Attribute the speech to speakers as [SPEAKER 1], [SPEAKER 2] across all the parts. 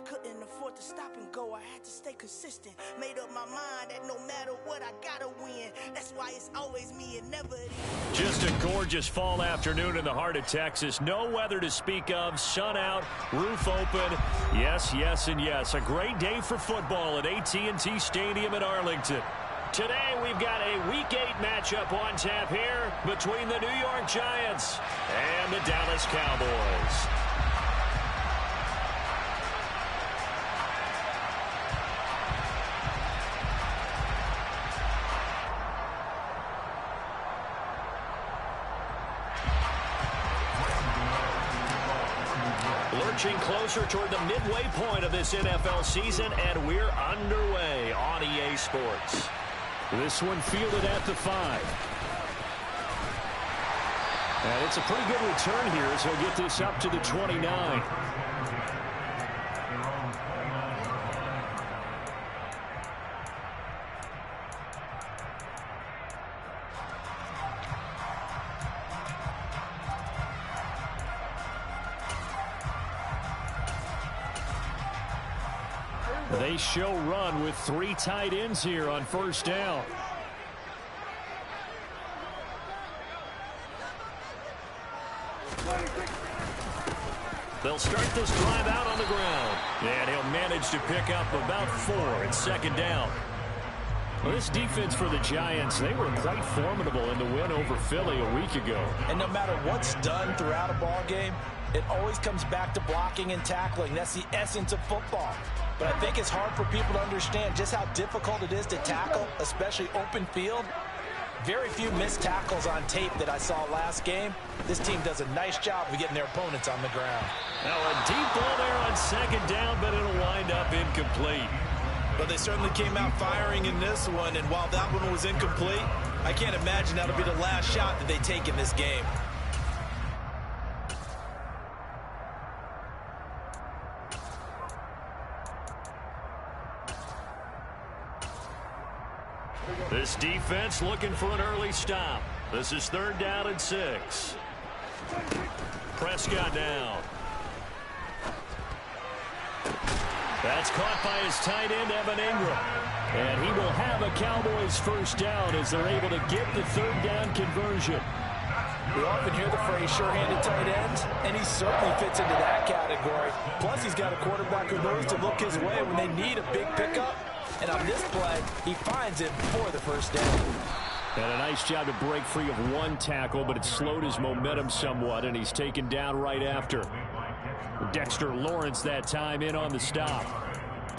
[SPEAKER 1] couldn't afford to stop and go. I had to stay consistent. Made up my mind that no matter what, I gotta win. That's why it's always me and never it.
[SPEAKER 2] Just a gorgeous fall afternoon in the heart of Texas. No weather to speak of. Sun out, roof open. Yes, yes, and yes. A great day for football at AT&T Stadium in Arlington. Today we've got a Week 8 matchup on tap here between the New York Giants and the Dallas Cowboys. Lurching closer toward the midway point of this NFL season, and we're underway on EA Sports. This one fielded at the 5. And it's a pretty good return here as he'll get this up to the 29. They show run with 3 tight ends here on first down. They'll start this drive out on the ground. And he'll manage to pick up about 4 at second down. Well, this defense for the Giants, they were quite formidable in the win over Philly a week ago.
[SPEAKER 3] And no matter what's done throughout a ball game, it always comes back to blocking and tackling. That's the essence of football. But I think it's hard for people to understand just how difficult it is to tackle, especially open field. Very few missed tackles on tape that I saw last game. This team does a nice job of getting their opponents on the ground.
[SPEAKER 2] Now a deep ball there on second down, but it'll wind up incomplete.
[SPEAKER 3] But they certainly came out firing in this one, and while that one was incomplete, I can't imagine that'll be the last shot that they take in this game.
[SPEAKER 2] This defense looking for an early stop. This is 3rd down and 6. Prescott down. That's caught by his tight end, Evan Ingram. And he will have a Cowboys first down as they're able to get the 3rd down conversion.
[SPEAKER 3] We often hear the phrase sure-handed tight ends, and he certainly fits into that category. Plus, he's got a quarterback who knows to look his way when they need a big pickup. And on this play, he finds it for the first down.
[SPEAKER 2] And a nice job to break free of 1 tackle, but it slowed his momentum somewhat, and he's taken down right after. Dexter Lawrence that time in on the stop.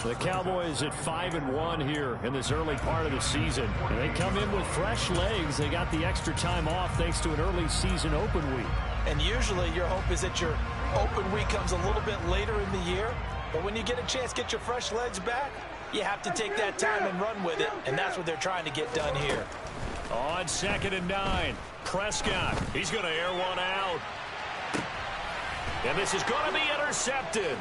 [SPEAKER 2] The Cowboys at 5-1 here in this early part of the season. And they come in with fresh legs. They got the extra time off thanks to an early season open week.
[SPEAKER 3] And usually your hope is that your open week comes a little bit later in the year. But when you get a chance to get your fresh legs back, you have to take that time and run with it, and that's what they're trying to get done here.
[SPEAKER 2] On 2nd and 9, Prescott. He's going to air one out. And this is going to be intercepted.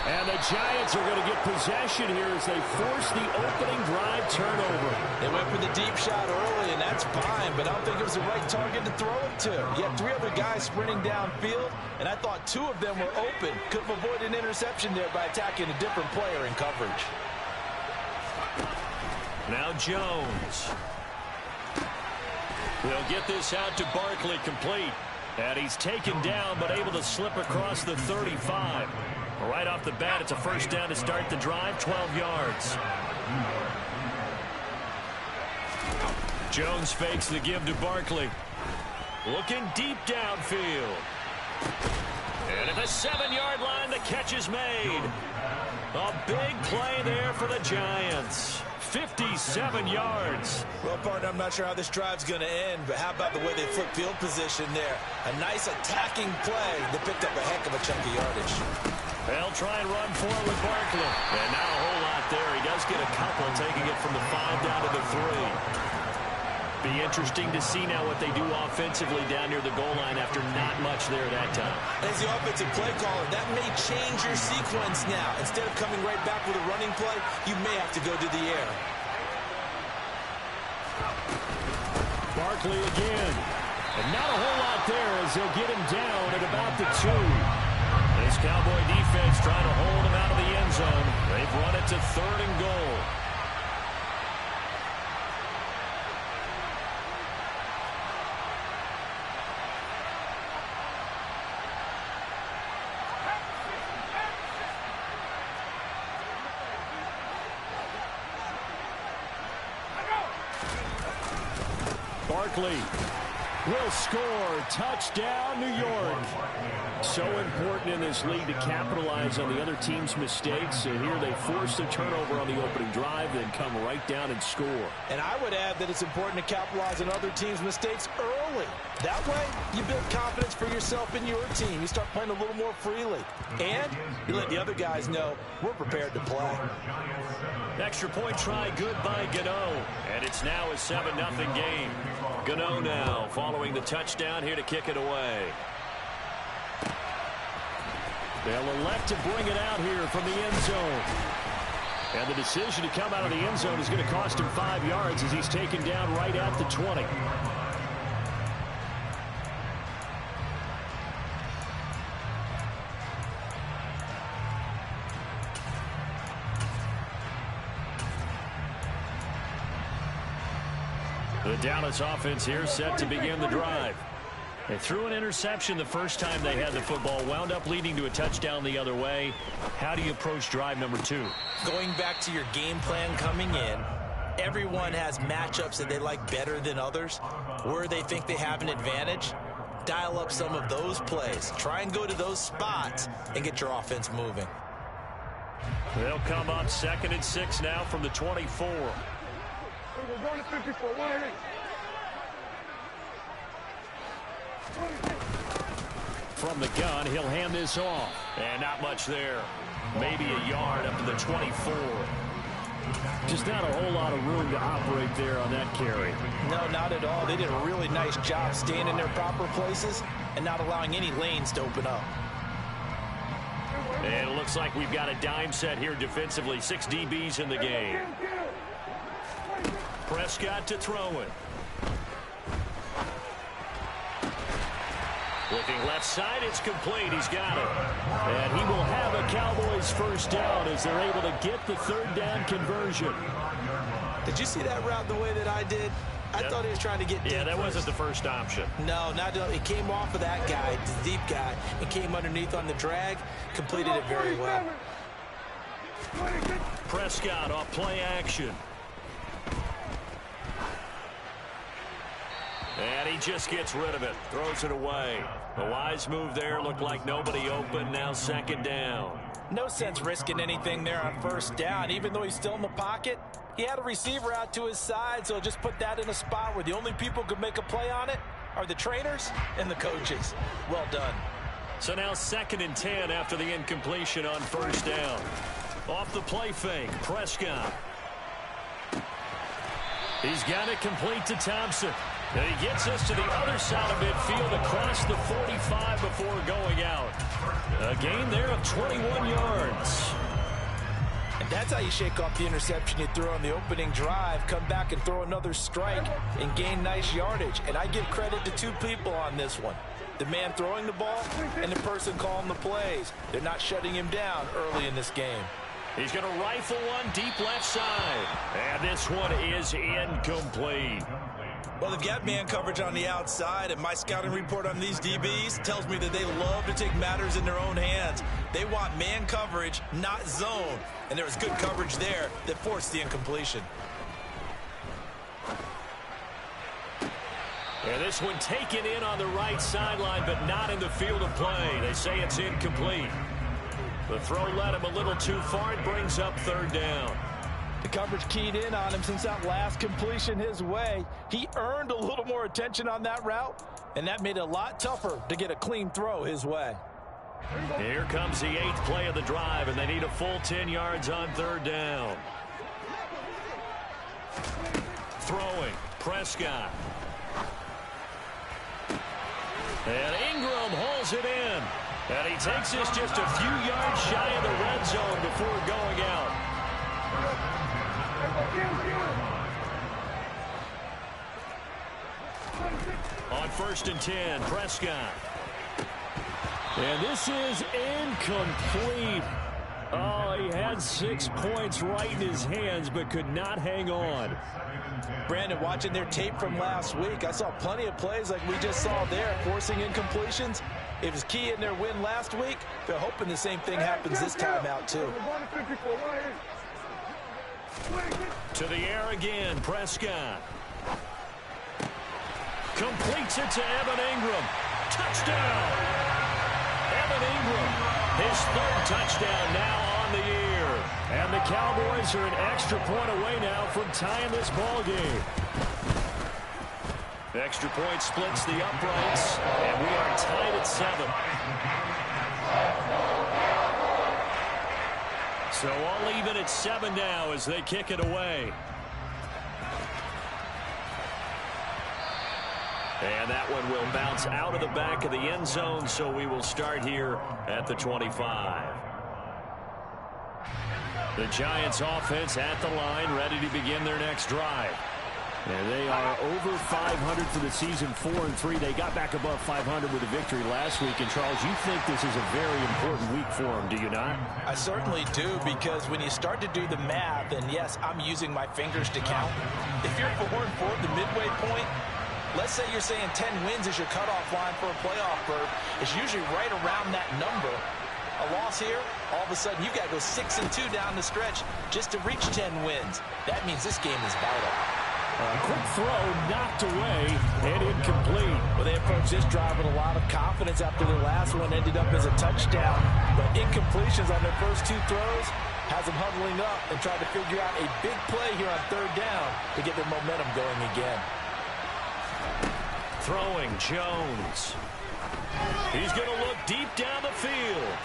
[SPEAKER 2] And the Giants are going to get possession here as they force the opening drive turnover.
[SPEAKER 3] They went for the deep shot early, and that's fine, but I don't think it was the right target to throw it to. You had 3 other guys sprinting downfield, and I thought 2 of them were open. Could have avoided an interception there by attacking a different player in coverage.
[SPEAKER 2] Now Jones. They'll get this out to Barkley complete. And he's taken down, but able to slip across the 35. Right off the bat, it's a first down to start the drive, 12 yards. Jones fakes the give to Barkley. Looking deep downfield. And at the 7-yard line, the catch is made. A big play there for the Giants. 57 yards.
[SPEAKER 3] Well, partner, I'm not sure how this drive's going to end, but how about the way they flip field position there? A nice attacking play that picked up a heck of a chunk of yardage.
[SPEAKER 2] They'll try and run for it with Barkley. And not a whole lot there. He does get a couple, taking it from the 5 down to the 3. Be interesting to see now what they do offensively down near the goal line after not much there that time.
[SPEAKER 3] As the offensive play caller, that may change your sequence now. Instead of coming right back with a running play, you may have to go to the air.
[SPEAKER 2] Barkley again. And not a whole lot there as they'll get him down at about the 2. This Cowboy defense trying to hold him out of the end zone. They've run it to 3rd and goal. Barkley will score. Touchdown, New York. So important in this league to capitalize on the other team's mistakes. So here they force the turnover on the opening drive, then come right down and score.
[SPEAKER 3] And I would add that it's important to capitalize on other teams' mistakes early. That way, you build confidence for yourself and your team. You start playing a little more freely. And you let the other guys know we're prepared to play.
[SPEAKER 2] Extra point try good by Gano. And it's now a 7-0 game. Gano now following the touchdown here to kick it away. They'll elect to bring it out here from the end zone. And the decision to come out of the end zone is going to cost him 5 yards as he's taken down right at the 20. The Dallas offense here set to begin the drive. They threw an interception the first time they had the football, wound up leading to a touchdown the other way. How do you approach drive number 2?
[SPEAKER 3] Going back to your game plan coming in, everyone has matchups that they like better than others, where they think they have an advantage. Dial up some of those plays. Try and go to those spots and get your offense moving.
[SPEAKER 2] They'll come up 2nd and 6 now from the 24.
[SPEAKER 4] We're going to 54. 188.
[SPEAKER 2] From the gun, he'll hand this off. And not much there. Maybe a yard up to the 24. Just not a whole lot of room to operate there on that carry.
[SPEAKER 3] No, not at all. They did a really nice job staying in their proper places and not allowing any lanes to open up.
[SPEAKER 2] And it looks like we've got a dime set here defensively. 6 DBs in the game. Prescott to throw it. Looking left side, it's complete. He's got it. And he will have a Cowboys first down as they're able to get the 3rd down conversion.
[SPEAKER 3] Did you see that route the way that I did? I thought he was trying to get deep.
[SPEAKER 2] Yeah, that wasn't the first option.
[SPEAKER 3] No, not it came off of that guy, the deep guy, and came underneath on the drag. Completed it very well.
[SPEAKER 2] Prescott off play action. And he just gets rid of it. Throws it away. A wise move there. Looked like nobody open. Now 2nd down.
[SPEAKER 3] No sense risking anything there on 1st down. Even though he's still in the pocket, he had a receiver out to his side, so just put that in a spot where the only people who could make a play on it are the trainers and the coaches. Well done.
[SPEAKER 2] So now 2nd and 10 after the incompletion on 1st down. Off the play fake, Prescott. He's got it complete to Thompson. And he gets us to the other side of midfield across the 45 before going out. A gain there of 21 yards.
[SPEAKER 3] And that's how you shake off the interception you threw on the opening drive. Come back and throw another strike and gain nice yardage. And I give credit to 2 people on this one. The man throwing the ball and the person calling the plays. They're not shutting him down early in this game.
[SPEAKER 2] He's going to rifle one deep left side. And this one is incomplete.
[SPEAKER 3] Well, they've got man coverage on the outside, and my scouting report on these DBs tells me that they love to take matters in their own hands. They want man coverage, not zone. And there was good coverage there that forced the incompletion.
[SPEAKER 2] And this one taken in on the right sideline, but not in the field of play. They say it's incomplete. The throw led him a little too far. It brings up 3rd down.
[SPEAKER 3] The coverage keyed in on him since that last completion his way. He earned a little more attention on that route, and that made it a lot tougher to get a clean throw his way.
[SPEAKER 2] Here comes the 8th play of the drive, and they need a full 10 yards on 3rd down. Throwing, Prescott. And Ingram hauls it in. And he takes this just a few yards shy of the red zone before going out. On 1st and 10, Prescott.
[SPEAKER 5] And this is incomplete. Oh, he had 6 points right in his hands, but could not hang on.
[SPEAKER 3] Brandon, watching their tape from last week, I saw plenty of plays like we just saw there, forcing incompletions. It was key in their win last week. They're hoping the same thing happens this time out, too.
[SPEAKER 2] To the air again, Prescott. Completes it to Evan Ingram. Touchdown! Evan Ingram, his 3rd touchdown now on the year. And the Cowboys are an extra point away now from tying this ball game. The extra point splits the uprights, and we are tied at 7. So all even at 7 now as they kick it away. And that one will bounce out of the back of the end zone, so we will start here at the 25. The Giants offense at the line, ready to begin their next drive.
[SPEAKER 5] And they are over 500 for the season, 4-3. They got back above 500 with a victory last week. And, Charles, you think this is a very important week for them, do you not?
[SPEAKER 3] I certainly do, because when you start to do the math, and yes, I'm using my fingers to count. If you're 4-4 at the midway point, let's say you're saying 10 wins is your cutoff line for a playoff berth. It's usually right around that number. A loss here, all of a sudden you've got to go 6-2 down the stretch just to reach 10 wins. That means this game is vital.
[SPEAKER 5] Quick throw, knocked away, and incomplete.
[SPEAKER 3] Well, they approached this drive with a lot of confidence after their last one ended up as a touchdown. But incompletions on their first 2 throws has them huddling up and trying to figure out a big play here on 3rd down to get their momentum going again.
[SPEAKER 2] Throwing, Jones. He's going to look deep down the field.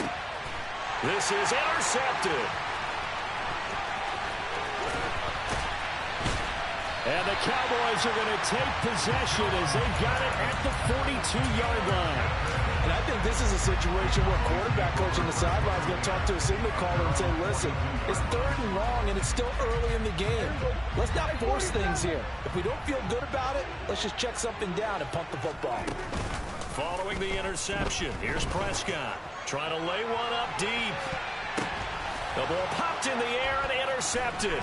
[SPEAKER 2] This is intercepted.
[SPEAKER 5] And the Cowboys are going to take possession as they've got it at the 42-yard line.
[SPEAKER 3] And I think this is a situation where quarterback coach on the sideline is going to talk to a signal caller and say, listen, it's 3rd and long, and it's still early in the game. Let's not force things here. If we don't feel good about it, let's just check something down and punt the football.
[SPEAKER 2] Following the interception, here's Prescott trying to lay one up deep. The ball popped in the air and intercepted.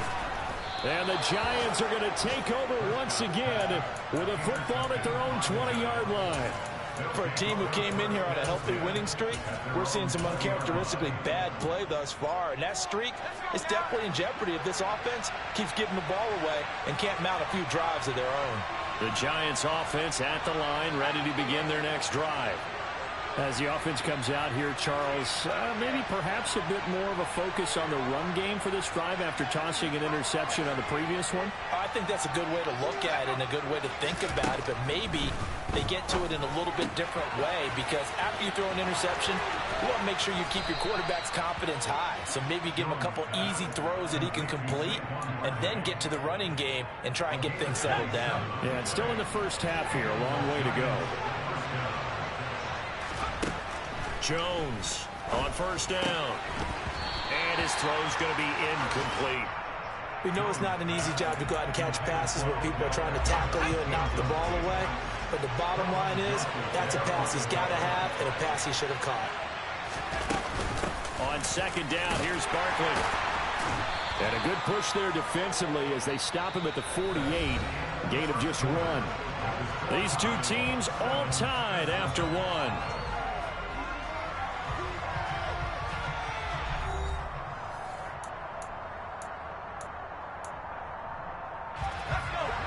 [SPEAKER 5] And the Giants are going to take over once again with a football at their own 20-yard line.
[SPEAKER 3] For a team who came in here on a healthy winning streak, we're seeing some uncharacteristically bad play thus far. And that streak is definitely in jeopardy if this offense keeps giving the ball away and can't mount a few drives of their own.
[SPEAKER 2] The Giants offense at the line, ready to begin their next drive.
[SPEAKER 5] As the offense comes out here, Charles, maybe perhaps a bit more of a focus on the run game for this drive after tossing an interception on the previous one?
[SPEAKER 3] I think that's a good way to look at it and a good way to think about it, but maybe they get to it in a little bit different way, because after you throw an interception, you want to make sure you keep your quarterback's confidence high. So maybe give him a couple easy throws that he can complete and then get to the running game and try and get things settled down.
[SPEAKER 5] Yeah, it's still in the first half here. A long way to go.
[SPEAKER 2] Jones on 1st down. And his throw's going to be incomplete.
[SPEAKER 3] We know it's not an easy job to go out and catch passes where people are trying to tackle you and knock the ball away. But the bottom line is, that's a pass he's got to have and a pass he should have caught.
[SPEAKER 2] On 2nd down, here's Barkley.
[SPEAKER 5] And a good push there defensively as they stop him at the 48. Gain of just 1.
[SPEAKER 2] These two teams all tied after 1.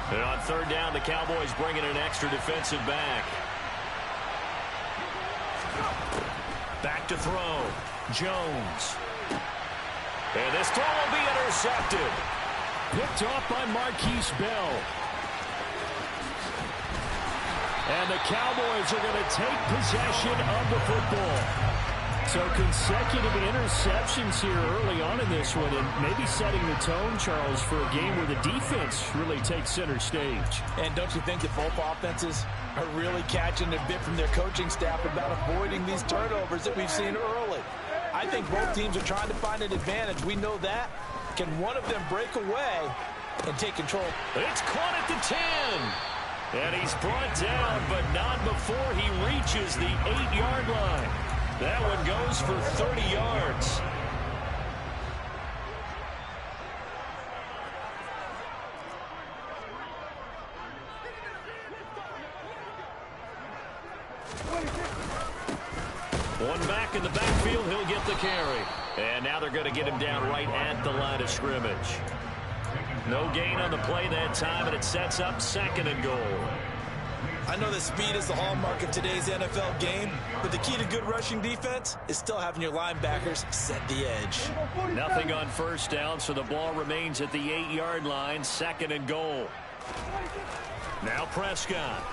[SPEAKER 2] And on 3rd down, the Cowboys bringing an extra defensive back. Back to throw. Jones. And this throw will be intercepted.
[SPEAKER 5] Picked off by Marquise Bell. And the Cowboys are going to take possession of the football. So consecutive interceptions here early on in this one, and maybe setting the tone, Charles, for a game where the defense really takes center stage.
[SPEAKER 3] And don't you think that both offenses are really catching a bit from their coaching staff about avoiding these turnovers that we've seen early? I think both teams are trying to find an advantage. We know that. Can one of them break away and take control?
[SPEAKER 2] It's caught at the 10. And he's brought down, but not before he reaches the 8-yard line. That one goes for 30 yards. One back in the backfield, he'll get the carry. And now they're going to get him down right at the line of scrimmage. No gain on the play that time, and it sets up 2nd and goal.
[SPEAKER 3] I know that speed is the hallmark of today's NFL game, but the key to good rushing defense is still having your linebackers set the edge.
[SPEAKER 2] Nothing on 1st down, so the ball remains at the 8-yard line, 2nd and goal. Now Prescott.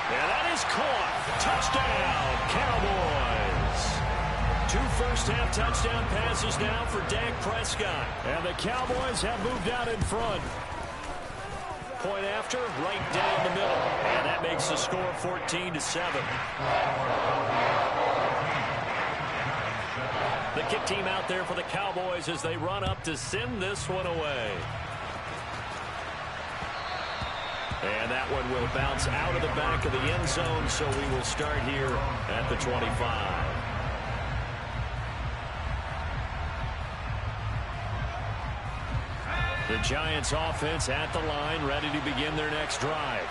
[SPEAKER 2] And that is caught. Touchdown, Cowboys. 2 first-half touchdown passes now for Dak Prescott. And the Cowboys have moved out in front. Point after, right down the middle. And that makes the score 14-7. The kick team out there for the Cowboys as they run up to send this one away. And that one will bounce out of the back of the end zone, so we will start here at the 25. The Giants offense at the line, ready to begin their next drive.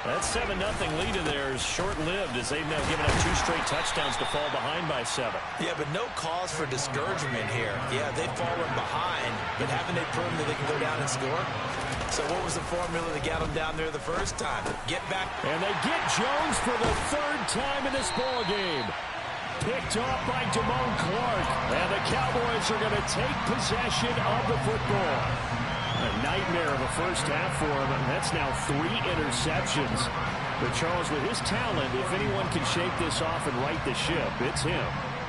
[SPEAKER 2] That 7-0 lead of theirs short-lived as they've now given up 2 straight touchdowns to fall behind by 7.
[SPEAKER 3] Yeah, but no cause for discouragement here. Yeah, they've fallen behind, but haven't they proven that they can go down and score? So what was the formula that got them down there the first time? Get back.
[SPEAKER 5] And they get Jones for the 3rd time in this ball game. Picked off by Damone Clark. And the Cowboys are going to take possession of the football. A nightmare of a first half for him. And that's now 3 interceptions. But Charles, with his talent, if anyone can shake this off and right the ship, it's him.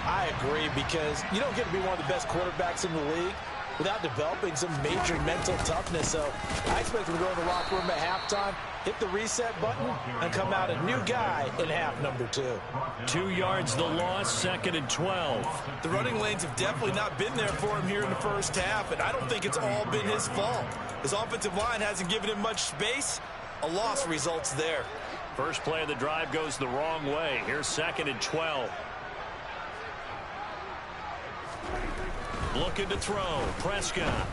[SPEAKER 3] I agree, because you don't get to be one of the best quarterbacks in the league without developing some major mental toughness. So I expect him to go in the locker room at halftime, hit the reset button, and come out a new guy in half number 2.
[SPEAKER 2] 2 yards the loss, 2nd and 12.
[SPEAKER 3] The running lanes have definitely not been there for him here in the first half, and I don't think it's all been his fault. His offensive line hasn't given him much space. A loss results there.
[SPEAKER 2] First play of the drive goes the wrong way. Here's 2nd and 12. Looking to throw. Prescott.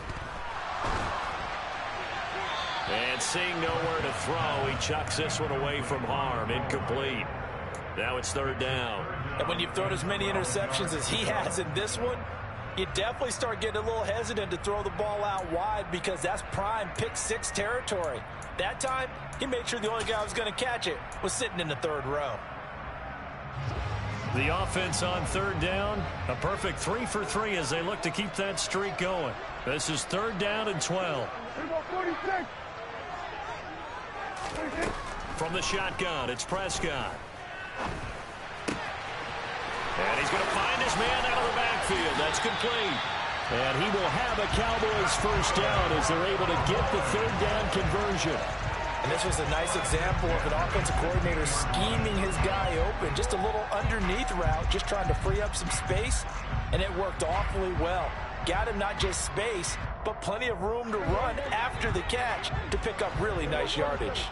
[SPEAKER 2] And seeing nowhere to throw, he chucks this one away from harm. Incomplete. Now it's 3rd down.
[SPEAKER 3] And when you've thrown as many interceptions as he has in this one, you definitely start getting a little hesitant to throw the ball out wide, because that's prime pick-6 territory. That time, he made sure the only guy who was going to catch it was sitting in the 3rd row.
[SPEAKER 2] The offense on 3rd down, a perfect 3 for 3 as they look to keep that streak going. This is 3rd down and 12. From the shotgun, it's Prescott. And he's going to find his man out of the backfield. That's complete. And he will have a Cowboys first down as they're able to get the 3rd down conversion.
[SPEAKER 3] And this was a nice example of an offensive coordinator scheming his guy open. Just a little underneath route, just trying to free up some space, and it worked awfully well. Got him not just space, but plenty of room to run after the catch to pick up really nice yardage.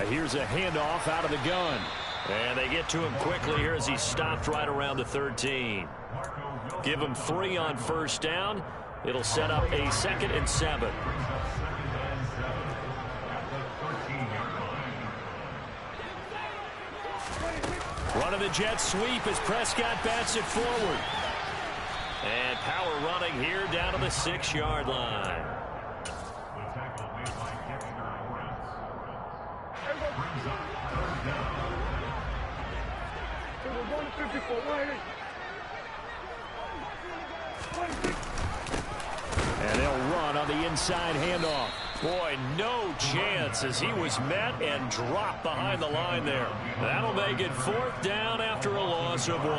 [SPEAKER 2] Here's a handoff out of the gun. And they get to him quickly here as he's stopped right around the 13. Give him 3 on 1st down. It'll set up a 2nd and 7. Running the jet sweep as Prescott bats it forward. And power running here down to the 6-yard line. And they'll run on the inside handoff. Boy, no chance as he was met and dropped behind the line there. That'll make it 4th down after a loss of 1.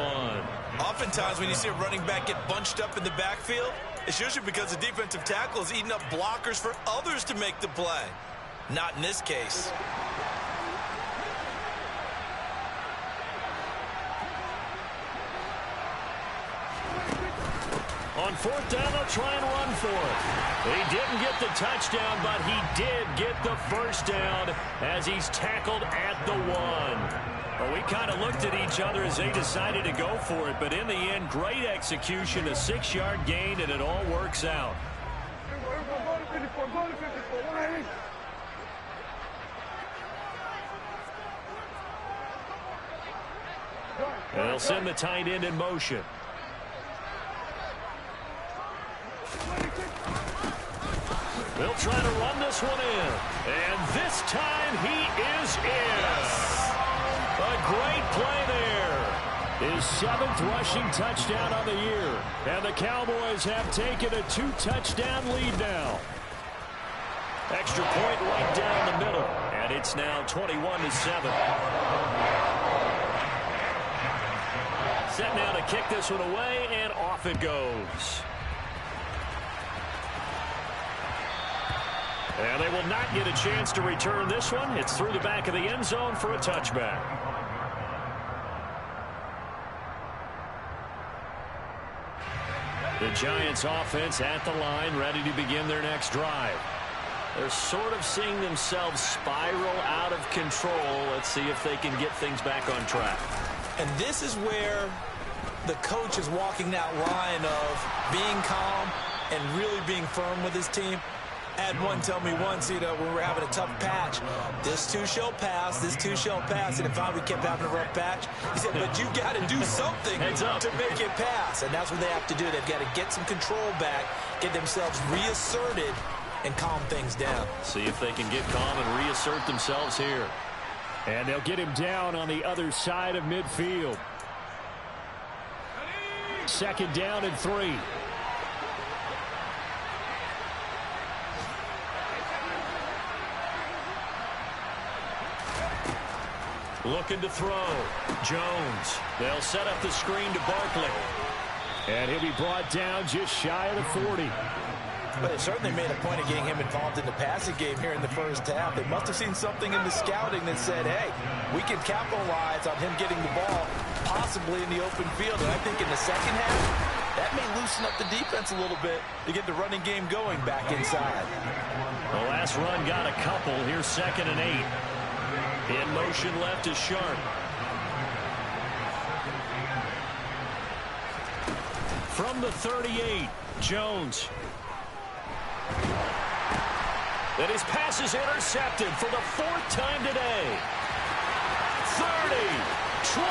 [SPEAKER 3] Oftentimes when you see a running back get bunched up in the backfield, it's usually because the defensive tackle is eating up blockers for others to make the play. Not in this case.
[SPEAKER 2] On fourth down, they'll try and run for it. He didn't get the touchdown, but he did get the first down as he's tackled at the 1. Well, we kind of looked at each other as they decided to go for it, but in the end, great execution, a 6-yard gain, and it all works out. And they'll send the tight end in motion. They'll try to run this one in. And this time he is in. A great play there. His 7th rushing touchdown on the year. And the Cowboys have taken a 2-touchdown lead now. Extra point right down the middle. And it's now 21-7. Set now to kick this one away, and off it goes. And they will not get a chance to return this one. It's through the back of the end zone for a touchback. The Giants offense at the line, ready to begin their next drive. They're sort of seeing themselves spiral out of control. Let's see if they can get things back on track.
[SPEAKER 3] And this is where the coach is walking that line of being calm and really being firm with his team. I had one tell me once, when we were having a tough patch, this too shall pass, this too shall pass. And finally we kept having a rough patch. He said, but you got to do something to make it pass. And that's what they have to do. They've got to get some control back, get themselves reasserted, and calm things down.
[SPEAKER 2] See if they can get calm and reassert themselves here.
[SPEAKER 5] And they'll get him down on the other side of midfield. 2nd down and 3.
[SPEAKER 2] Looking to throw. Jones. They'll set up the screen to Barkley.
[SPEAKER 5] And he'll be brought down just shy of the 40.
[SPEAKER 3] But they certainly made a point of getting him involved in the passing game here in the first half. They must have seen something in the scouting that said, hey, we can capitalize on him getting the ball possibly in the open field. And I think in the second half, that may loosen up the defense a little bit to get the running game going back inside.
[SPEAKER 2] The last run got a couple. Here's 2nd and 8. In motion left is Sharp. From the 38, Jones. And his pass is intercepted for the 4th time today. 30, 20.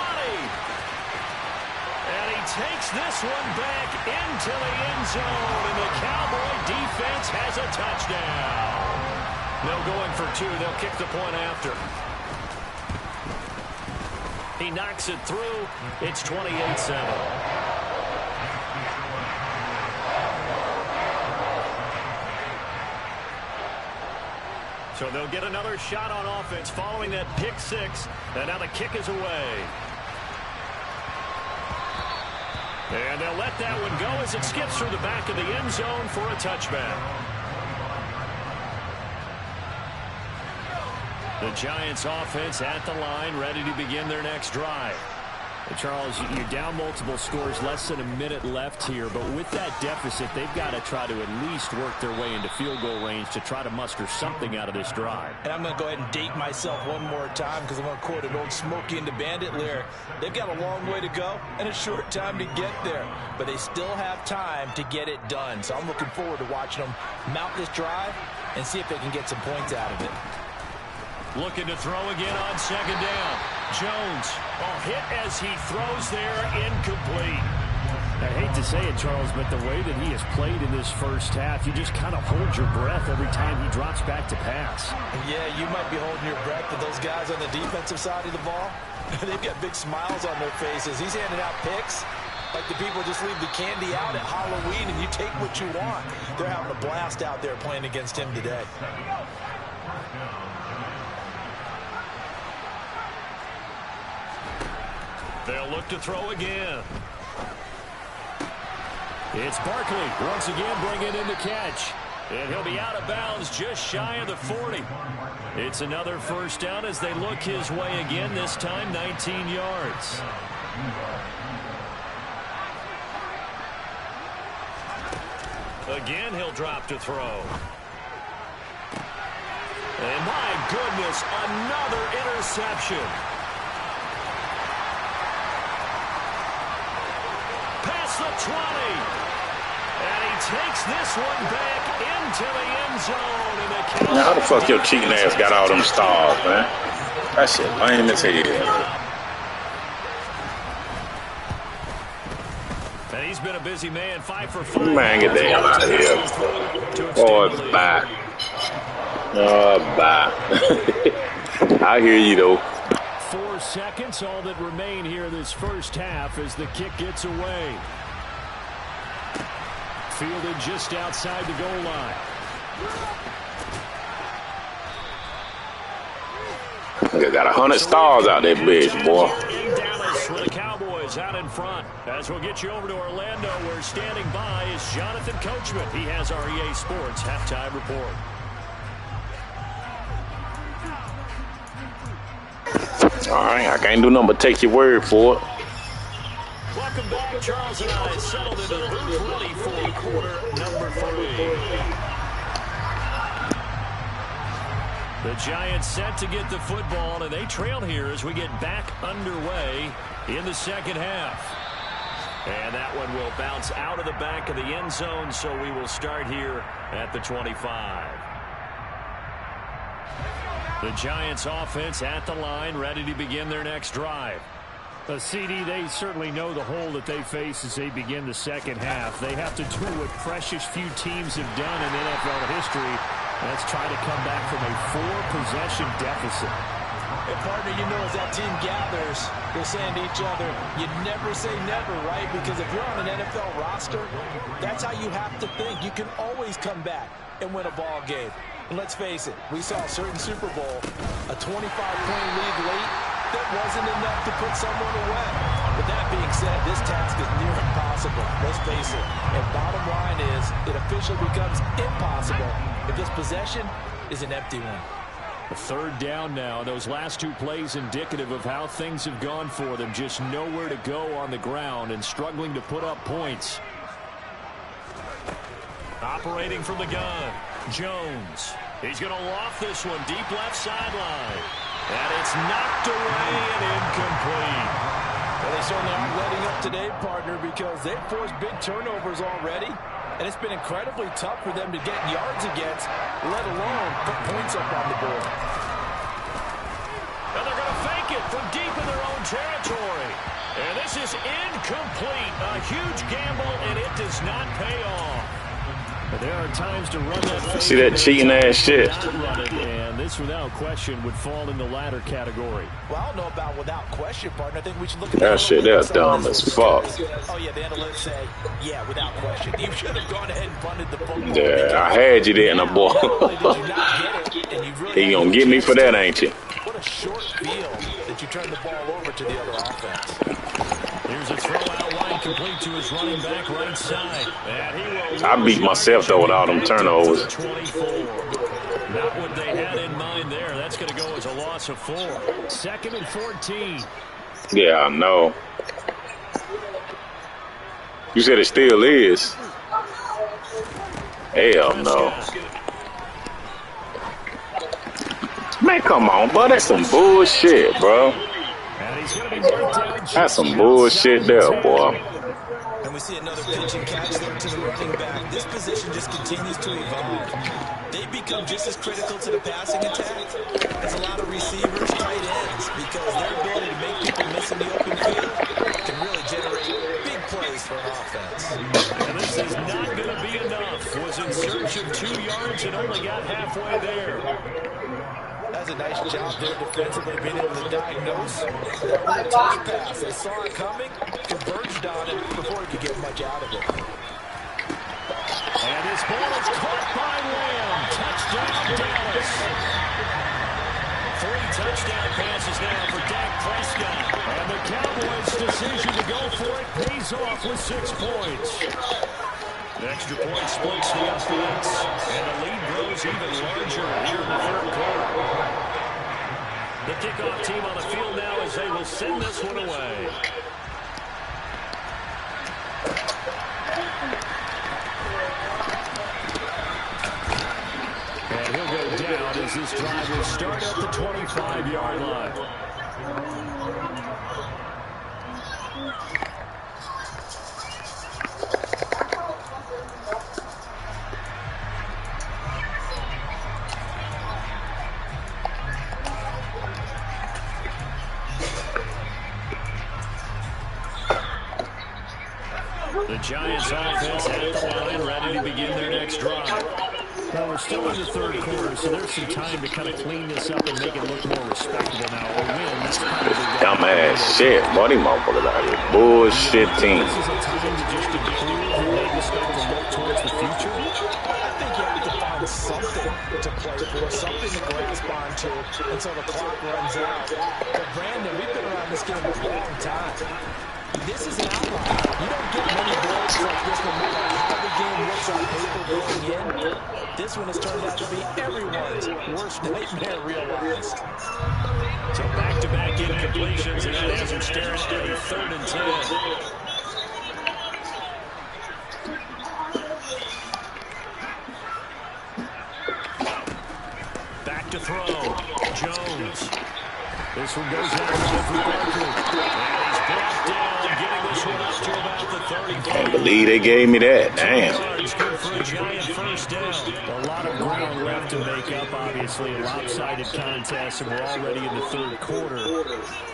[SPEAKER 2] And he takes this one back into the end zone. And the Cowboy defense has a touchdown. They'll go in for 2. They'll kick the point after. He knocks it through. It's 28-7. So they'll get another shot on offense following that pick 6. And now the kick is away. And they'll let that one go as it skips through the back of the end zone for a touchback. The Giants offense at the line, ready to begin their next drive.
[SPEAKER 5] Charles, you're down multiple scores, less than a minute left here, but with that deficit, they've got to try to at least work their way into field goal range to try to muster something out of this drive.
[SPEAKER 3] And I'm going to go ahead and date myself one more time because I'm going to quote an old Smokey and the Bandit lyric. They've got a long way to go and a short time to get there, but they still have time to get it done. So I'm looking forward to watching them mount this drive and see if they can get some points out of it.
[SPEAKER 2] Looking to throw again on 2nd down. Jones, hit as he throws there, incomplete.
[SPEAKER 5] I hate to say it, Charles, but the way that he has played in this first half, you just kind of hold your breath every time he drops back to pass.
[SPEAKER 3] Yeah, you might be holding your breath, but those guys on the defensive side of the ball, they've got big smiles on their faces. He's handing out picks like the people just leave the candy out at Halloween and you take what you want. They're having a blast out there playing against him today.
[SPEAKER 2] They'll look to throw again.
[SPEAKER 5] It's Barkley once again bringing in the catch.
[SPEAKER 2] And he'll be out of bounds just shy of the 40. It's another first down as they look his way again, this time 19 yards. Again, he'll drop to throw. And my goodness, another interception. Past the 20. And he takes this one back into the end zone. And
[SPEAKER 6] now, how the fuck your cheating ass got all them stars, man? That shit lame as hell.
[SPEAKER 2] And he's been a busy man, 5 for 5.
[SPEAKER 6] Man, get the hell out of here. Oh, bye. Oh, bye. I hear you, though.
[SPEAKER 5] 4 seconds, all that remain here this first half as the kick gets away. Fielded just outside the goal line.
[SPEAKER 6] They got 100 stars out there, bitch, boy.
[SPEAKER 2] In Dallas for the Cowboys out in front. As we'll get you over to Orlando, where standing by is Jonathan Coachman. He has our EA Sports halftime report.
[SPEAKER 6] All right, I can't do nothing but take your word for it.
[SPEAKER 2] Welcome back. Charles and I settled into the booth ready for quarter number 3. The Giants set to get the football, and they trail here as we get back underway in the second half. And that one will bounce out of the back of the end zone, so we will start here at the 25. The Giants offense at the line, ready to begin their next drive.
[SPEAKER 5] CD, they certainly know the hole that they face as they begin the second half. They have to do what precious few teams have done in NFL history. Let's try to come back from a 4-possession deficit.
[SPEAKER 3] And partner, you know, as that team gathers, they're saying to each other, you never say never, right? Because if you're on an NFL roster, that's how you have to think. You can always come back and win a ball game. And let's face it, we saw a certain Super Bowl, a 25-point lead late, that wasn't enough to put someone away. But that being said, this task is near impossible. Let's face it. And bottom line is, it officially becomes impossible if this possession is an empty one.
[SPEAKER 5] A third down now. Those last 2 plays indicative of how things have gone for them. Just nowhere to go on the ground and struggling to put up points.
[SPEAKER 2] Operating from the gun, Jones. He's going to loft this one deep left sideline. And it's knocked away and incomplete.
[SPEAKER 3] Well, they certainly aren't letting up today, partner, because they've forced big turnovers already. And it's been incredibly tough for them to get yards against, let alone put points up on the board.
[SPEAKER 2] And they're going to fake it from deep in their own territory. And this is incomplete. A huge gamble, and it does not pay off.
[SPEAKER 5] But there are times to run that.
[SPEAKER 6] See that cheating ass shit?
[SPEAKER 5] And this, without question, would fall in the latter category.
[SPEAKER 3] Well, I don't know about without question, partner. I think we should look at
[SPEAKER 6] that shit. That's dumb as fuck.
[SPEAKER 3] Oh, yeah, the analytics say, yeah, without question. You should have gone ahead and punted the football.
[SPEAKER 6] Yeah, I had you there in the ball. He gonna get me for that, ain't you?
[SPEAKER 3] What a short field that you turn the ball over to the other offense.
[SPEAKER 2] Here's a throw out wide, complete to his running back right side. And he will
[SPEAKER 6] I beat myself, though, with all them turnovers.
[SPEAKER 2] 24. Not what they had in mind there. That's going to go as a loss of 4.
[SPEAKER 5] 2nd and 14.
[SPEAKER 6] Yeah, I know. You said it still is. Hell no. Man, come on, bro. That's some bullshit, bro. That's some bullshit there, boy.
[SPEAKER 3] And we see another pitch and catch there to the running back. This position just continues to evolve. They become just as critical to the passing attack as a lot of receivers, tight ends, because their ability to make people miss in the open field can really generate big plays for an offense.
[SPEAKER 2] And this is not going to be enough. Was in search of 2 yards and only got halfway there.
[SPEAKER 3] That's a nice job there defensively, being able to diagnose that little touch pass. They saw it coming, converged on it before he could get much out of it.
[SPEAKER 2] And this ball is caught by Lamb. Touchdown, Dallas. 3 touchdown passes now for Dak Prescott.
[SPEAKER 5] And the Cowboys' decision to go for it pays off with 6 points.
[SPEAKER 2] Extra point splits the offense, and the lead grows even larger here in the third quarter. The kickoff team on the field now as they will send this one away.
[SPEAKER 5] He'll go down as this drive will start at the 25-yard line. The Giants offense at the line, ready to begin their next drive. Now, we're still in the third quarter, so there's some time to kind of clean this up and make it look more respectable now. A win, that's probably
[SPEAKER 6] dumbass shit. Boy, these motherfuckers out here bullshit team.
[SPEAKER 5] This is a time to just improve and maybe start to look towards the future.
[SPEAKER 3] I think you have to find something to play for, something to grasp onto until the clock runs out. But Brandon, we've been around this game a long time. This is an outlier. You don't get many breaks like this no matter how the game looks on paper going in. This one has turned out to be everyone's worst nightmare realized.
[SPEAKER 2] So back-to-back incompletions, and that has him staring at a 3rd and 10. Back to throw. Jones. This one goes out for Barkley. And he's brought down, getting this one up to about the 35.
[SPEAKER 6] Can't believe they gave me that. Damn.
[SPEAKER 2] Good for a Giant first down.
[SPEAKER 5] A lot of ground left to make up, obviously. A lopsided contest, and we're already in the third quarter.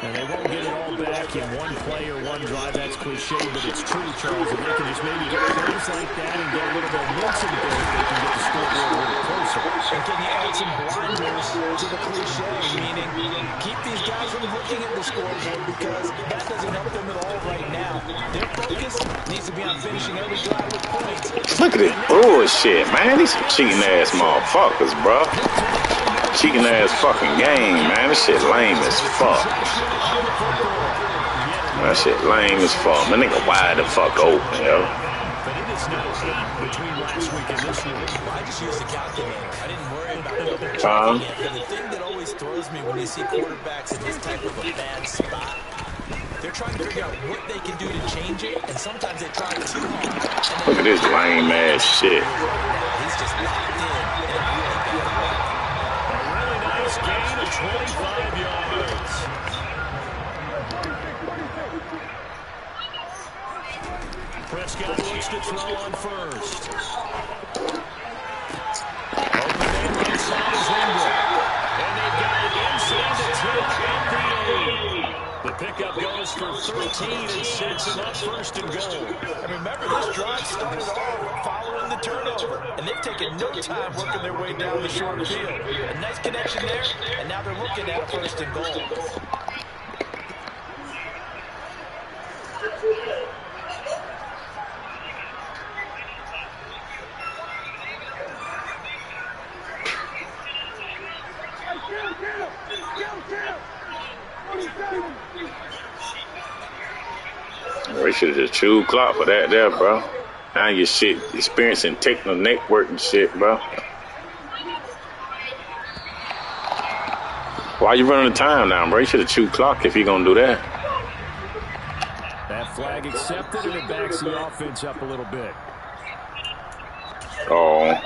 [SPEAKER 5] And they won't get it all back in one play or one drive. That's cliche, but it's true, Charles. If they can just maybe get plays like that and get a little bit of momentum going, they can get the scoreboard a little closer.
[SPEAKER 3] And can you add some blinders to the cliche, meaning keep these guys from looking at the scoreboard because that doesn't help them at all right now. Their focus needs to be on finishing every drive with points.
[SPEAKER 6] Look at this bullshit, man. These some cheating ass motherfuckers, bro. Cheating ass fucking game, man. This shit lame as fuck. That shit lame as fuck. Man, nigga wide the fuck open, yo.
[SPEAKER 2] But it is no 8 between last week and this week.
[SPEAKER 3] I just used the calculator. I didn't worry about it. But the thing that always throws me when you see quarterbacks in this type of a bad spot, they're trying to figure out what they can do to change it, and sometimes they try too hard.
[SPEAKER 6] Look at this lame ass shit.
[SPEAKER 3] He's just locked in a really bad way.
[SPEAKER 2] A really nice gain of 25 yards. Prescott looks to throw on first. Open man inside is Ingram. And they've got it inside the 10 at the 8. The pickup goes for 13 and sets him up 1st and goal.
[SPEAKER 3] And remember, this drive started off following the turnover, and they've taken no time working their way down the short field. A nice connection there, and now they're looking at a 1st and goal.
[SPEAKER 6] We should have just chewed clock for that there, bro. Now your shit experiencing technical network and shit, bro. Why you running the time down, bro? You should have chewed clock if you're gonna do that.
[SPEAKER 5] That flag accepted, and it backs the offense up a little bit.
[SPEAKER 6] Oh.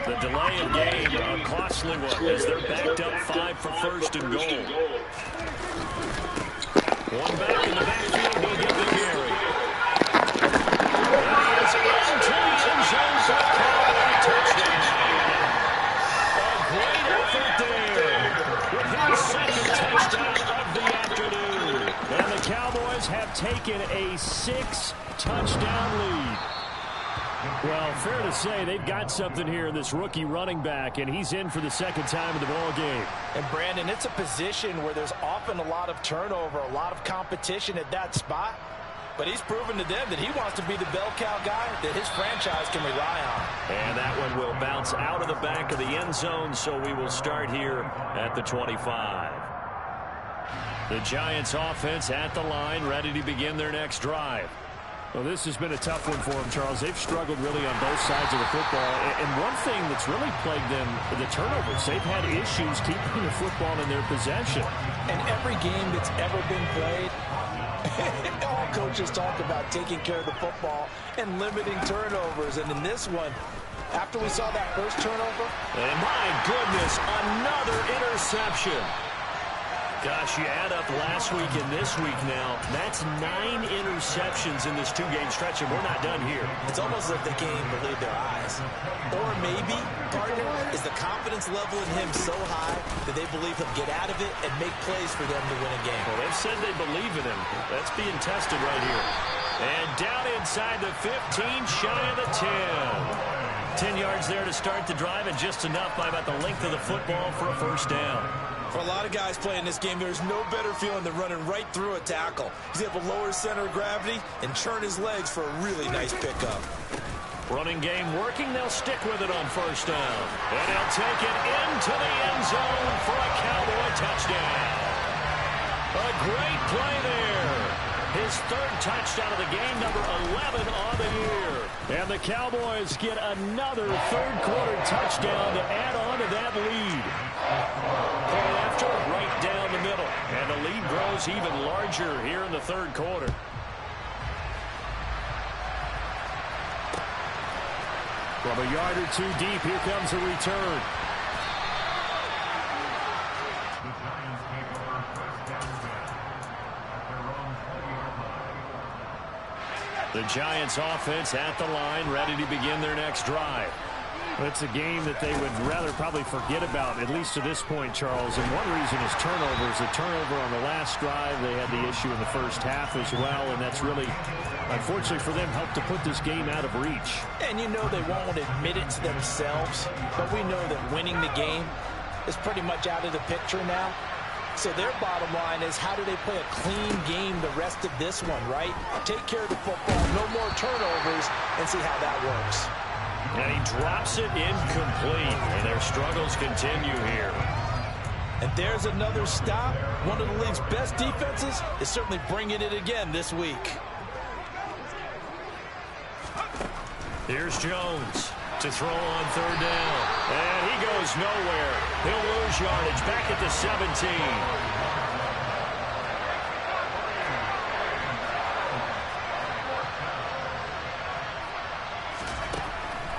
[SPEAKER 2] The delay of game, a costly one, as they're backed up 5 for 1st and goal. One back in the backfield, he'll get the carry. And he is into the end zone for a touchdown. A great effort there with his 2nd touchdown of the afternoon.
[SPEAKER 5] And the Cowboys have taken a 6-touchdown lead. Well, fair to say they've got something here in this rookie running back, and he's in for the 2nd time in the ball game.
[SPEAKER 3] And Brandon, it's a position where there's often a lot of turnover, a lot of competition at that spot. But he's proven to them that he wants to be the bell cow guy that his franchise can rely on.
[SPEAKER 2] And that one will bounce out of the back of the end zone, so we will start here at the 25. The Giants offense at the line, ready to begin their next drive.
[SPEAKER 5] Well, this has been a tough one for them, Charles. They've struggled really on both sides of the football. And one thing that's really plagued them, the turnovers. They've had issues keeping the football in their possession.
[SPEAKER 3] And every game that's ever been played, it all coaches talk about taking care of the football and limiting turnovers. And in this one, after we saw that first turnover.
[SPEAKER 2] And my goodness, another interception. Gosh, you add up last week and this week now. That's 9 interceptions in this two-game stretch, and we're not done here.
[SPEAKER 3] It's almost as if they can't even believe their eyes. Or maybe, partner, is the confidence level in him so high that they believe he'll get out of it and make plays for them to win a game.
[SPEAKER 2] Well, they've said they believe in him. That's being tested right here. And down inside the 15, shy of the 10. 10 yards there to start the drive, and just enough by about the length of the football for a first down.
[SPEAKER 3] For a lot of guys playing this game, there's no better feeling than running right through a tackle. He's able to lower center of gravity and churn his legs for a really nice pickup.
[SPEAKER 2] Running game working. They'll stick with it on first down. And he'll take it into the end zone for a Cowboy touchdown. A great play there. His third touchdown of the game, number 11 on the year. And the Cowboys get another third-quarter touchdown to add on to that lead. Play after, right down the middle. And the lead grows even larger here in the third quarter. From a yard or two deep, here comes a return. The Giants offense at the line, ready to begin their next drive.
[SPEAKER 5] It's a game that they would rather probably forget about, at least to this point, Charles. And one reason is turnovers. A turnover on the last drive. They had the issue in the first half as well, and that's really, unfortunately for them, helped to put this game out of reach.
[SPEAKER 3] And you know they won't admit it to themselves, but we know that winning the game is pretty much out of the picture now. So their bottom line is, how do they play a clean game the rest of this one, right? Take care of the football, no more turnovers, and see how that works.
[SPEAKER 2] And he drops it incomplete, and their struggles continue here.
[SPEAKER 3] And there's another stop. One of the league's best defenses is certainly bringing it again this week.
[SPEAKER 2] Here's Jones to throw on third down. And he goes nowhere. He'll lose yardage back at the 17.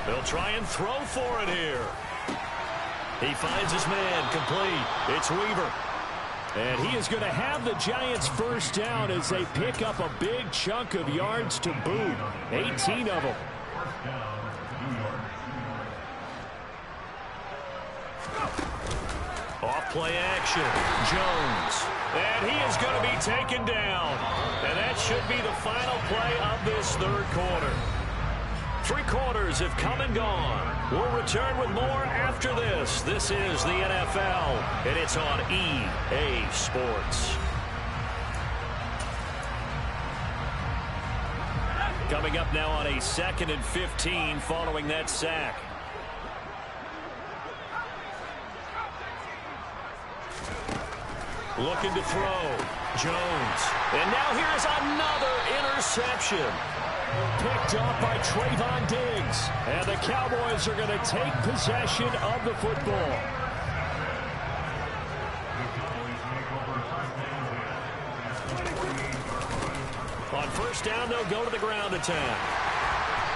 [SPEAKER 2] They'll try and throw for it here. He finds his man complete. It's Weaver.
[SPEAKER 5] And he is going to have the Giants first down as they pick up a big chunk of yards to boot. 18 of them.
[SPEAKER 2] Off play action. Jones. And he is going to be taken down. And that should be the final play of this third quarter. 3 quarters have come and gone. We'll return with more after this. This is the NFL, and it's on EA Sports. Coming up now on a 2nd and 15 following that sack. Looking to throw. Jones. And now here's another interception. Picked up by Trayvon Diggs. And the Cowboys are going to take possession of the football. On first down, they'll go to the ground attack.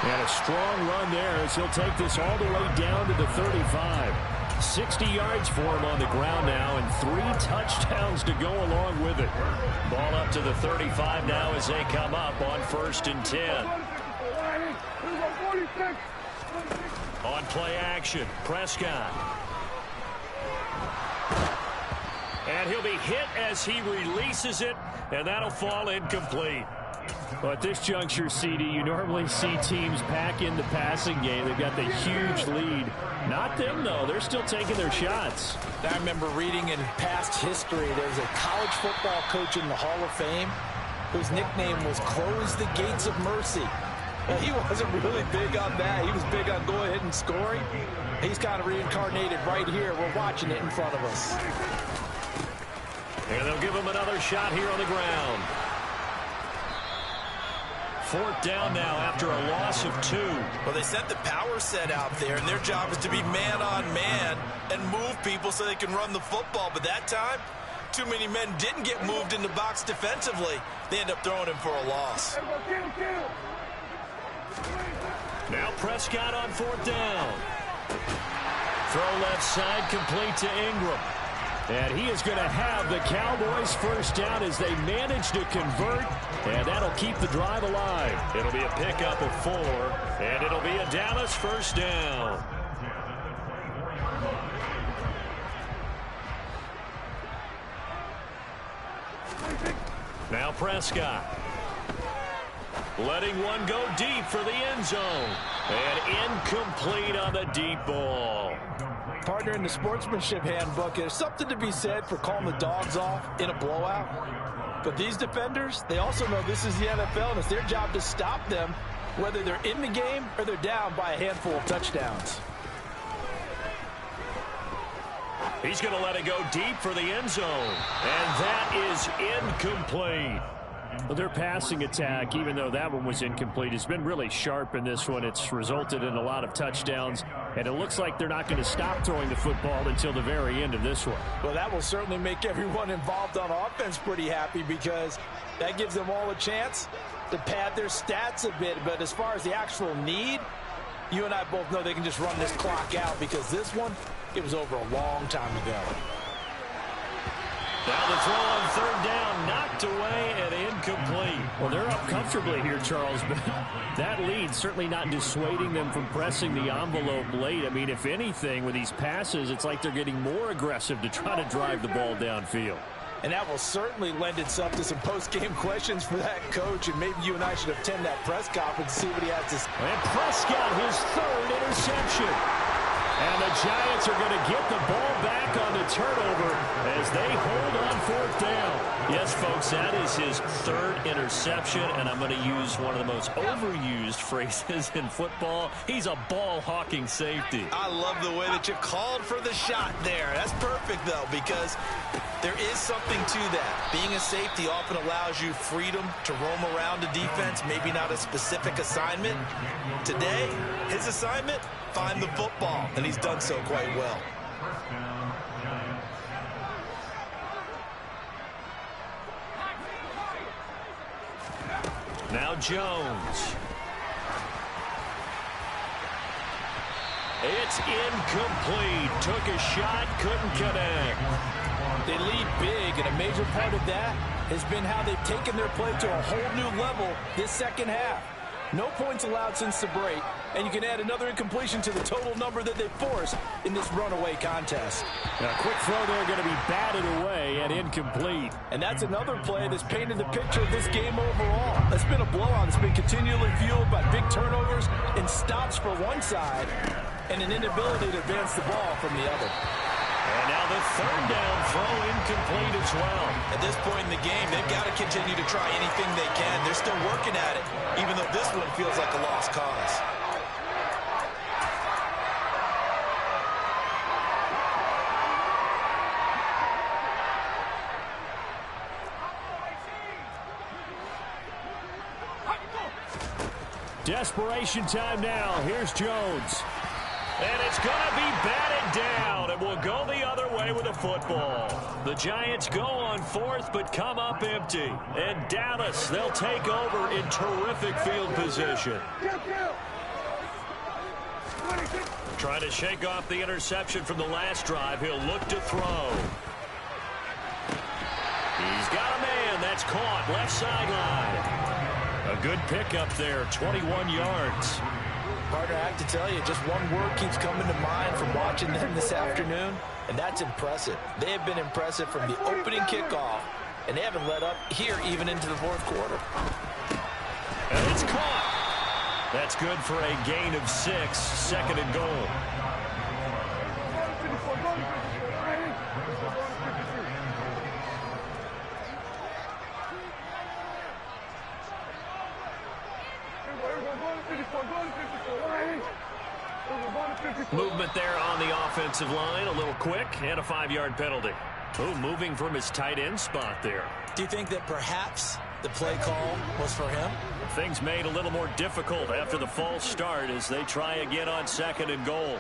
[SPEAKER 5] And a strong run there as he'll take this all the way down to the 35. 60 yards for him on the ground now, and 3 touchdowns to go along with it.
[SPEAKER 2] Ball up to the 35 now as they come up on 1st and 10. On play action, Prescott. And he'll be hit as he releases it, and that'll fall incomplete.
[SPEAKER 5] Well, at this juncture, CD, you normally see teams pack in the passing game. They've got the huge lead. Not them, though. They're still taking their shots.
[SPEAKER 3] I remember reading in past history, there's a college football coach in the Hall of Fame whose nickname was Close the Gates of Mercy. Well, he wasn't really big on that. He was big on go ahead and scoring. He's kind of reincarnated right here. We're watching it in front of us.
[SPEAKER 2] And they'll give him another shot here on the ground. 4th down now after a loss of 2.
[SPEAKER 3] Well, they sent the power set out there, and their job is to be man-on-man and move people so they can run the football. But that time, too many men didn't get moved in the box defensively. They end up throwing him for a loss.
[SPEAKER 2] Now Prescott on 4th down. Throw left side, complete to Ingram. And he is going to have the Cowboys first down as they manage to convert. And that'll keep the drive alive. It'll be a pickup of 4. And it'll be a Dallas first down. Now Prescott. Letting one go deep for the end zone. And incomplete on the deep ball.
[SPEAKER 3] Partner, in the sportsmanship handbook, there's something to be said for calling the dogs off in a blowout. But these defenders, they also know this is the NFL, and it's their job to stop them, whether they're in the game or they're down by a handful of touchdowns.
[SPEAKER 2] He's going to let it go deep for the end zone. And that is incomplete.
[SPEAKER 5] Well, their passing attack, even though that one was incomplete, has been really sharp in this one. It's resulted in a lot of touchdowns, and it looks like they're not going to stop throwing the football until the very end of this one.
[SPEAKER 3] Well, that will certainly make everyone involved on offense pretty happy, because that gives them all a chance to pad their stats a bit. But as far as the actual need, you and I both know they can just run this clock out, because this one, it was over a long time ago.
[SPEAKER 2] Now the throw on 3rd down, knocked away and incomplete.
[SPEAKER 5] Well, they're up comfortably here, Charles, but that lead certainly not dissuading them from pressing the envelope late. I mean, if anything, with these passes, it's like they're getting more aggressive to try to drive the ball downfield.
[SPEAKER 3] And that will certainly lend itself to some post-game questions for that coach, and maybe you and I should attend that press conference and see what he has to say.
[SPEAKER 2] And Prescott, his 3rd interception. And the Giants are going to get the ball back on the turnover as they hold on 4th down. Yes, folks, that is his 3rd interception, and I'm going to use one of the most overused phrases in football. He's a ball-hawking safety.
[SPEAKER 3] I love the way that you called for the shot there. That's perfect, though, because there is something to that. Being a safety often allows you freedom to roam around the defense, maybe not a specific assignment. Today, his assignment, find the football, and he's done so quite well.
[SPEAKER 2] Now Jones. It's incomplete. Took a shot, couldn't connect.
[SPEAKER 3] They lead big, and a major part of that has been how they've taken their play to a whole new level this second half. No points allowed since the break, and you can add another incompletion to the total number that they forced in this runaway contest.
[SPEAKER 5] Now, a quick throw there going to be batted away and incomplete.
[SPEAKER 3] And that's another play that's painted the picture of this game overall. It's been a blowout that's been continually fueled by big turnovers and stops for one side and an inability to advance the ball from the other.
[SPEAKER 2] And now the 3rd down throw incomplete as well.
[SPEAKER 3] At this point in the game, they've got to continue to try anything they can. They're still working at it, even though this one feels like a lost cause.
[SPEAKER 5] Desperation time now. Here's Jones.
[SPEAKER 2] And it's going to be batted down. It will go the other way with the football. The Giants go on 4th, but come up empty. And Dallas, they'll take over in terrific field position. Trying to shake off the interception from the last drive. He'll look to throw. He's got a man. That's caught. Left sideline. A good pickup there. 21 yards.
[SPEAKER 3] Partner, I have to tell you, just one word keeps coming to mind from watching them this afternoon, and that's impressive. They have been impressive from the opening kickoff, and they haven't let up here even into the 4th quarter.
[SPEAKER 2] And it's caught. That's good for a gain of 6, 2nd and goal. Movement there on the offensive line, a little quick, and a 5-yard penalty. Oh, moving from his tight end spot there.
[SPEAKER 3] Do you think that perhaps the play call was for him?
[SPEAKER 2] Things made a little more difficult after the false start as they try again on 2nd and goal.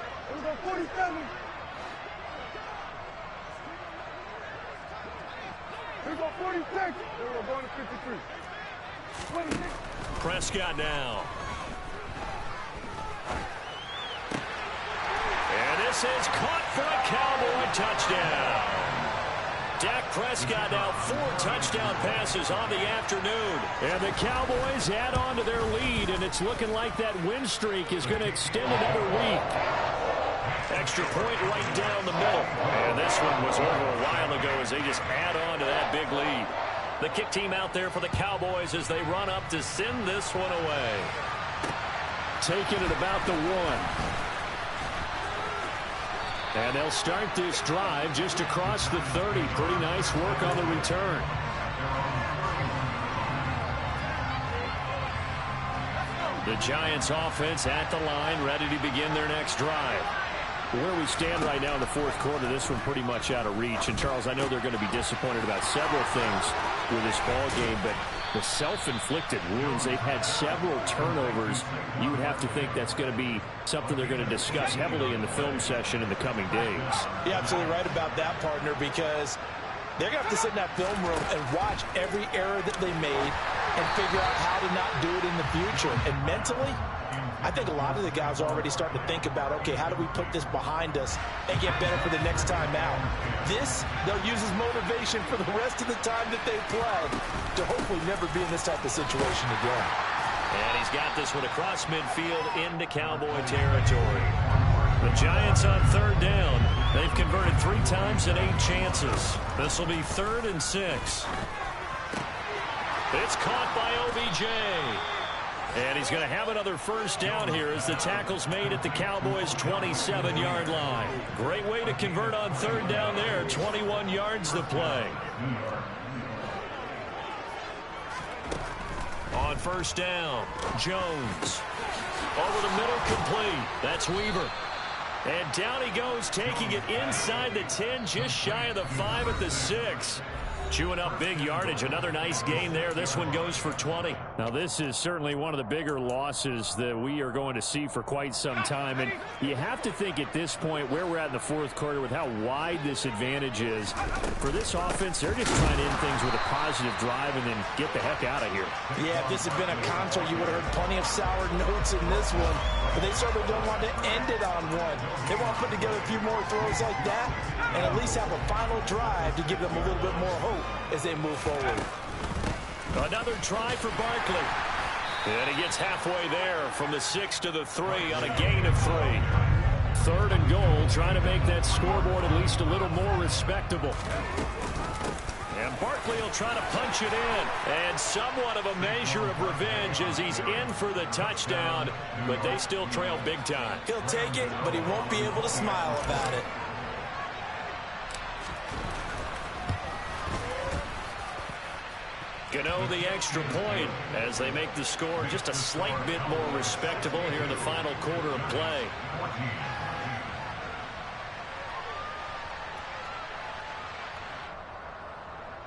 [SPEAKER 4] 46. We're going to 53. 26.
[SPEAKER 2] Prescott now. And this is caught for a Cowboy touchdown. Dak Prescott now 4 touchdown passes on the afternoon. And the Cowboys add on to their lead, and it's looking like that win streak is going to extend another week. Extra point right down the middle. And this one was over a while ago as they just add on to that big lead. The kick team out there for the Cowboys as they run up to send this one away.
[SPEAKER 5] Taking it about the 1. And they'll start this drive just across the 30. Pretty nice work on the return.
[SPEAKER 2] The Giants offense at the line, ready to begin their next drive.
[SPEAKER 5] Where we stand right now in the fourth quarter, this one pretty much out of reach. And, Charles, I know they're going to be disappointed about several things with this ball game, but the self-inflicted wounds, they've had several turnovers. You would have to think that's going to be something they're going to discuss heavily in the film session in the coming days.
[SPEAKER 3] You're absolutely right about that, partner, because they're going to have to sit in that film room and watch every error that they made and figure out how to not do it in the future. And mentally, I think a lot of the guys are already starting to think about, okay, how do we put this behind us and get better for the next time out? This, they'll use as motivation for the rest of the time that they play to hopefully never be in this type of situation again.
[SPEAKER 2] And he's got this one across midfield into Cowboy territory. The Giants on third down. They've converted 3 times in 8 chances. This will be 3rd and 6. It's caught by OBJ. And he's going to have another first down here as the tackle's made at the Cowboys' 27-yard line. Great way to convert on third down there. 21 yards to play. On first down, Jones. Over the middle, complete. That's Weaver. And down he goes, taking it inside the 10, just shy of the 5 at the 6. Chewing up big yardage. Another nice gain there. This one goes for 20.
[SPEAKER 5] Now, this is certainly one of the bigger losses that we are going to see for quite some time. And you have to think at this point where we're at in the fourth quarter with how wide this advantage is. For this offense, they're just trying to end things with a positive drive and then get the heck out of here.
[SPEAKER 3] Yeah, if this had been a concert, you would have heard plenty of sour notes in this one. But they certainly don't want to end it on one. They want to put together a few more throws like that and at least have a final drive to give them a little bit more hope as they move forward.
[SPEAKER 2] Another try for Barkley. And he gets halfway there from the 6 to the 3 on a gain of 3.
[SPEAKER 5] 3rd and goal, trying to make that scoreboard at least a little more respectable.
[SPEAKER 2] And Barkley will try to punch it in. And somewhat of a measure of revenge as he's in for the touchdown. But they still trail big time.
[SPEAKER 3] He'll take it, but he won't be able to smile about it.
[SPEAKER 2] Gano the extra point as they make the score just a slight bit more respectable here in the final quarter of play.